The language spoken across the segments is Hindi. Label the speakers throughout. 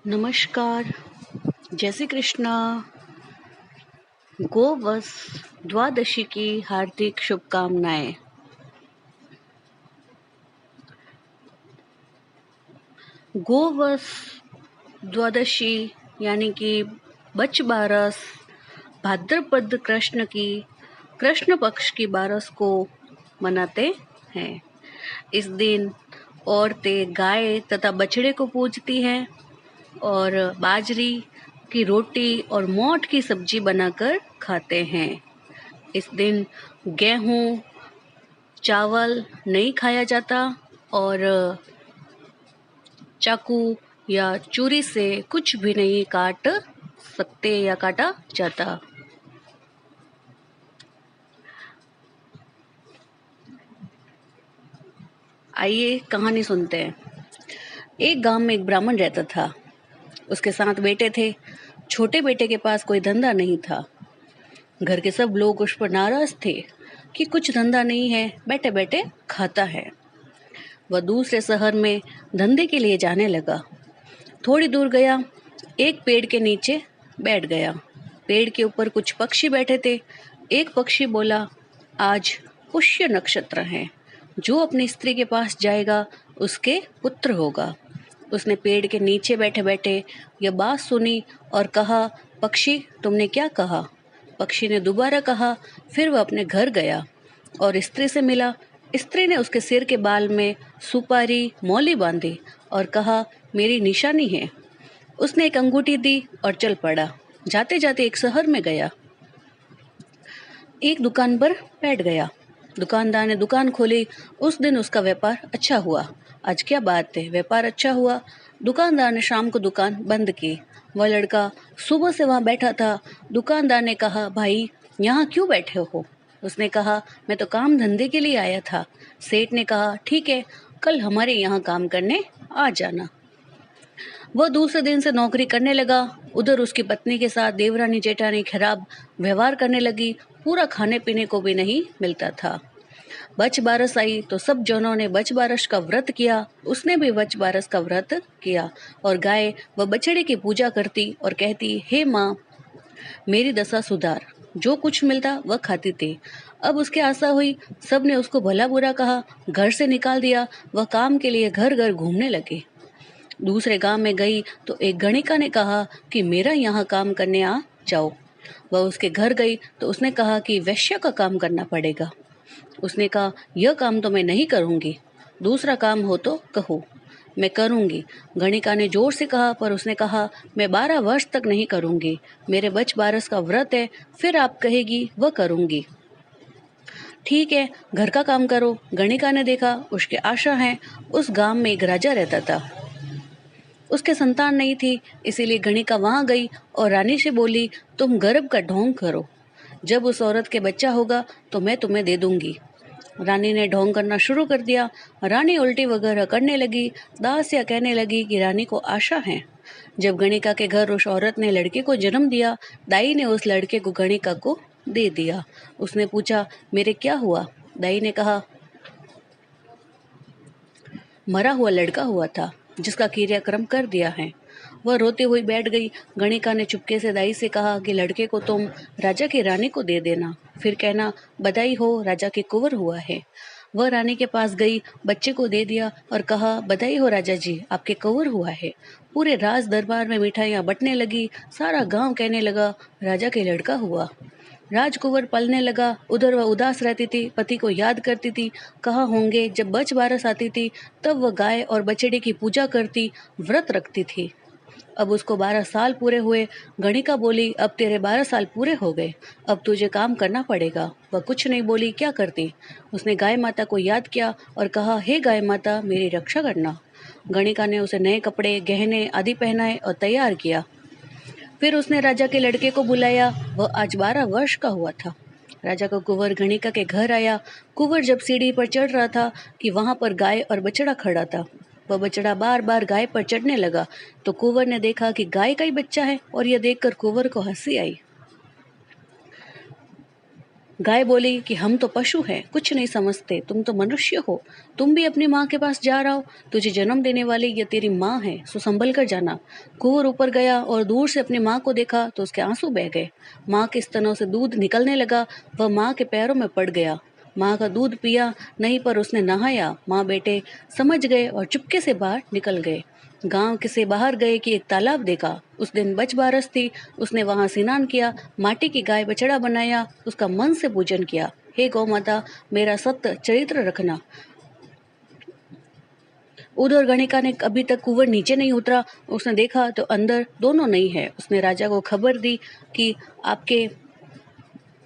Speaker 1: नमस्कार, जय श्री कृष्णा। गोवस द्वादशी की हार्दिक शुभकामनाएं। गोवस द्वादशी यानी कि बच बारस भाद्रपद कृष्ण पक्ष की बारस को मनाते हैं। इस दिन औरतें गाय तथा बछड़े को पूजती हैं और बाजरी की रोटी और मोठ की सब्जी बनाकर खाते हैं। इस दिन गेहूं चावल नहीं खाया जाता और चाकू या छुरी से कुछ भी नहीं काट सकते या काटा जाता। आइए कहानी सुनते हैं। एक गांव में एक ब्राह्मण रहता था। उसके 7 बेटे थे। छोटे बेटे के पास कोई धंधा नहीं था। घर के सब लोग उस पर नाराज थे कि कुछ धंधा नहीं है, बैठे बैठे खाता है। वह दूसरे शहर में धंधे के लिए जाने लगा। थोड़ी दूर गया, एक पेड़ के नीचे बैठ गया। पेड़ के ऊपर कुछ पक्षी बैठे थे। एक पक्षी बोला, आज पुष्य नक्षत्र है, जो अपनी स्त्री के पास जाएगा उसके पुत्र होगा। उसने पेड़ के नीचे बैठे बैठे यह बात सुनी और कहा, पक्षी तुमने क्या कहा? पक्षी ने दोबारा कहा। फिर वह अपने घर गया और स्त्री से मिला। स्त्री ने उसके सिर के बाल में सुपारी मौली बांधी और कहा, मेरी निशानी है। उसने एक अंगूठी दी और चल पड़ा। जाते जाते एक शहर में गया। एक दुकान पर बैठ गया। दुकानदार ने दुकान खोली। उस दिन उसका व्यापार अच्छा हुआ। आज क्या बात है, व्यापार अच्छा हुआ। दुकानदार ने शाम को दुकान बंद की। वह लड़का सुबह से वहां बैठा था। दुकानदार ने कहा, भाई यहाँ क्यों बैठे हो? उसने कहा, मैं तो काम धंधे के लिए आया था। सेठ ने कहा, ठीक है, कल हमारे यहाँ काम करने आ जाना। वह दूसरे दिन से नौकरी करने लगा। उधर उसकी पत्नी के साथ देवरानी जेठानी खराब व्यवहार करने लगी। पूरा खाने पीने को भी नहीं मिलता था। बच बारस आई तो सब जनों ने बच बारस का व्रत किया। उसने भी बच बारस का व्रत किया और गाय व बछड़े की पूजा करती और कहती, हे माँ, मेरी दशा सुधार। जो कुछ मिलता वह खाती थी। अब उसकी आशा हुई। सब ने उसको भला बुरा कहा, घर से निकाल दिया। वह काम के लिए घर घर घूमने लगी। दूसरे गांव में गई तो एक गणिका ने कहा कि मेरा यहाँ काम करने आ जाओ। वह उसके घर गई तो उसने कहा कि वैश्य का काम करना पड़ेगा। उसने कहा, यह काम तो मैं नहीं करूंगी, दूसरा काम हो तो कहो, मैं करूंगी। गणिका ने जोर से कहा, पर उसने कहा, मैं 12 वर्ष तक नहीं करूंगी। मेरे बच बारस का व्रत है, फिर आप कहेगी वह करूंगी। ठीक है, घर का काम करो। गणिका ने देखा उसकी आशा है। उस गांव में एक राजा रहता था। उसके संतान नहीं थी, इसीलिए गणिका वहां गई और रानी से बोली, तुम गर्भ का ढोंग करो। जब उस औरत के बच्चा होगा तो मैं तुम्हें दे दूंगी। रानी ने ढोंग करना शुरू कर दिया। रानी उल्टी वगैरह करने लगी। दासियां कहने लगी कि रानी को आशा है। जब गणिका के घर उस औरत ने लड़के को जन्म दिया, दाई ने उस लड़के को गणिका को दे दिया। उसने पूछा, मेरे क्या हुआ? दाई ने कहा, मरा हुआ लड़का हुआ था, जिसका क्रियाक्रम कर दिया है। वह रोती हुई बैठ गई। गणिका ने चुपके से दाई से कहा कि लड़के को तुम राजा की रानी को दे देना, फिर कहना, बधाई हो, राजा के कुंवर हुआ है। वह रानी के पास गई, बच्चे को दे दिया और कहा, बधाई हो राजा जी, आपके कुंवर हुआ है। पूरे राज दरबार में मिठाइयाँ बंटने लगी। सारा गांव कहने लगा, राजा के लड़का हुआ। राजकुंवर पलने लगा। उधर वह उदास रहती थी, पति को याद करती थी। कहाँ होंगे? जब बच बारस आती थी तब वह गाय और बछड़े की पूजा करती, व्रत रखती थी। अब उसको 12 साल पूरे हुए। गणिका बोली, अब तेरे 12 साल पूरे हो गए, अब तुझे काम करना पड़ेगा। वह कुछ नहीं बोली, क्या करती? उसने गाय माता को याद किया और कहा, हे गाय माता, मेरी रक्षा करना। गणिका ने उसे नए कपड़े गहने आदि पहनाए और तैयार किया। फिर उसने राजा के लड़के को बुलाया। वह आज 12 वर्ष का हुआ था। राजा का कुंवर गणिका के घर आया। कुंवर जब सीढ़ी पर चढ़ रहा था कि वहां पर गाय और बछड़ा खड़ा था। वह बछड़ा बार बार गाय पर चढ़ने लगा तो कुंवर ने देखा कि गाय का ही बच्चा है और यह देखकर कुंवर को हंसी आई। गाय बोली कि हम तो पशु हैं, कुछ नहीं समझते, तुम तो मनुष्य हो। तुम भी अपनी माँ के पास जा रहा हो, तुझे जन्म देने वाली ये तेरी माँ है, सो संभल कर जाना। कुंवर ऊपर गया और दूर से अपनी माँ को देखा तो उसके आंसू बह गए। माँ के स्तनों से दूध निकलने लगा, वह माँ के पैरों में पड़ गया। माँ का दूध पिया नहीं पर उसने नहाया। माँ बेटे समझ गए और चुपके से बाहर निकल गए। गांव के से बाहर गए कि एक तालाब देखा। उस दिन बच बारस थी। उसने वहां स्नान किया, माटी की गाय बछड़ा बनाया, उसका मन से पूजन किया। हे गौ माता, मेरा सत्य चरित्र रखना। उधर गणिका ने अभी तक कुंवर नीचे नहीं उतरा। उसने देखा तो अंदर दोनों नहीं है। उसने राजा को खबर दी कि आपके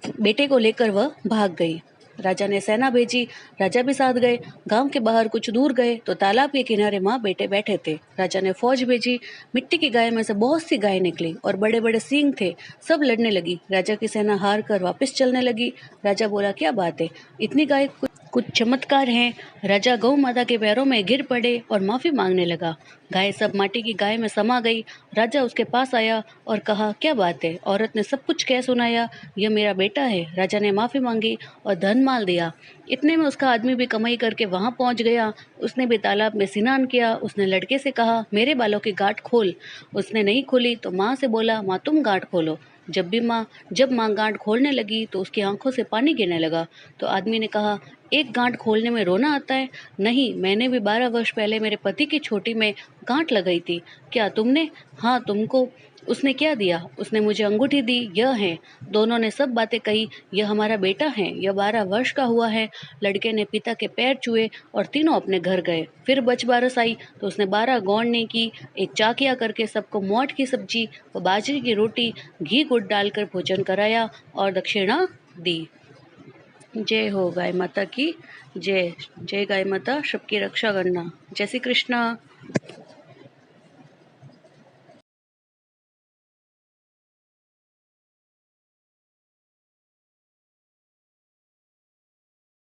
Speaker 1: बेटे को लेकर वह भाग गई। राजा ने सेना भेजी, राजा भी साथ गए। गांव के बाहर कुछ दूर गए तो तालाब के किनारे माँ बेटे बैठे थे। राजा ने फौज भेजी। मिट्टी की गाय में से बहुत सी गाय निकली और बड़े बड़े सींग थे। सब लड़ने लगी। राजा की सेना हार कर वापस चलने लगी। राजा बोला, क्या बात है, इतनी गाय, कुछ चमत्कार है। राजा गौ माता के पैरों में गिर पड़े और माफी मांगने लगा। गाय सब माटी की गाय में समा गई। राजा उसके पास आया और कहा, क्या बात है। औरत ने सब कुछ कह सुनाया। यह मेरा बेटा है। राजा ने माफी मांगी और धन माल दिया। इतने में उसका आदमी भी कमाई करके वहां पहुंच गया। उसने भी तालाब में स्नान किया। उसने लड़के से कहा, मेरे बालों की गांठ खोल। उसने नहीं खोली तो माँ से बोला, माँ तुम गांठ खोलो। जब माँ गांठ खोलने लगी तो उसकी आंखों से पानी गिरने लगा। तो आदमी ने कहा, एक गांठ खोलने में रोना आता है? नहीं, मैंने भी 12 वर्ष पहले मेरे पति की छोटी में गांठ लगाई थी। क्या तुमने? हाँ, तुमको। उसने क्या दिया? उसने मुझे अंगूठी दी। यह है। दोनों ने सब बातें कही। यह हमारा बेटा है, यह 12 वर्ष का हुआ है। लड़के ने पिता के पैर छुए और तीनों अपने घर गए। फिर बच बारस आई तो उसने 12 गौड़ने की, एक चाकिया करके सबको मोठ की सब्जी व बाजरे की रोटी, घी गुड़ डालकर भोजन कराया और दक्षिणा दी। जय हो गाय माता की जय। जय गाय माता, सबकी रक्षा करना। जय श्री कृष्णा।